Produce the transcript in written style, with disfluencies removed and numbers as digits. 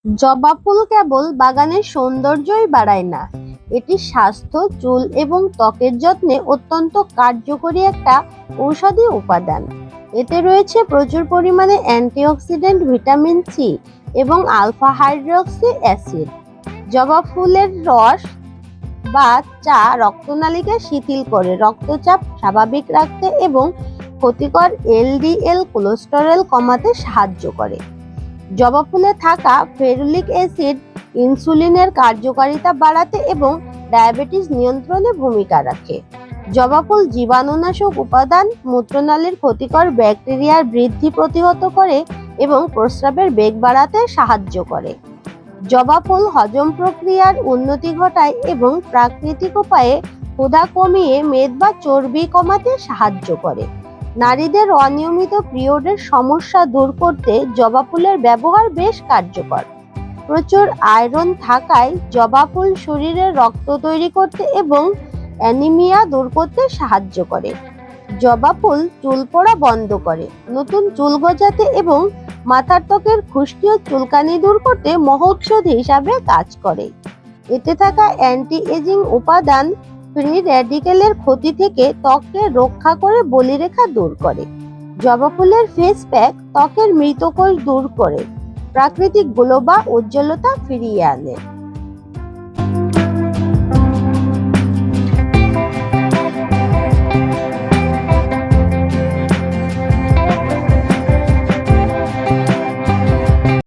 জবা ফুল কেবল বাগানের সৌন্দর্যই বাড়ায় না, এটি স্বাস্থ্য, চুল এবং ত্বকের যত্নে অত্যন্ত কার্যকরী একটা ঔষধি উপাদান। এতে রয়েছে প্রচুর পরিমাণে অ্যান্টিঅক্সিডেন্ট, ভিটামিন সি এবং আলফা হাইড্রক্সি অ্যাসিড। জবা ফুলের রস বা চা রক্তনালীকে শিথিল করে, রক্তচাপ স্বাভাবিক রাখতে এবং ক্ষতিকর এলডিএল কোলেস্টেরল কমাতে সাহায্য করে। জবা ফুলে থাকা ফেরুলিক অ্যাসিড ইনসুলিনের কার্যকারিতা বাড়াতে এবং ডায়াবেটিস নিয়ন্ত্রণে ভূমিকা রাখে। জবা ফুল জীবাণুনাশক উপাদান, মূত্রনালীর ক্ষতিকর ব্যাকটেরিয়ার বৃদ্ধি প্রতিহত করে এবং প্রস্রাবের বেগ বাড়াতে সাহায্য করে। জবা ফুল হজম প্রক্রিয়ার উন্নতি ঘটায় এবং প্রাকৃতিক উপায়ে ক্ষুধা কমিয়ে মেদ বা চর্বি কমাতে সাহায্য করে। নারীদের অনিয়মিত পিরিয়ডের সমস্যা দূর করতে জবা ফুলের ব্যবহার বেশ কার্যকর। প্রচুর আয়রন থাকায় জবা ফুল শরীরে রক্ত তৈরি করতে এবং অ্যানিমিয়া দূর করতে সাহায্য করে। জবা ফুল চুল পড়া বন্ধ করে, নতুন চুল গজাতে এবং মাথার ত্বকের খুশকি ও চুলকানি দূর করতে মহৌষধি হিসাবে কাজ করে। এতে থাকা অ্যান্টি এজিং উপাদান ফ্রি র্যাডিক্যালের ক্ষতি থেকে ত্বককে রক্ষা করে বলিরেখা দূর করে। জবা ফুলের ফেস প্যাক ত্বকের মৃত কোষ দূর করে প্রাকৃতিক গ্লো বা উজ্জ্বলতা ফিরিয়ে আনে।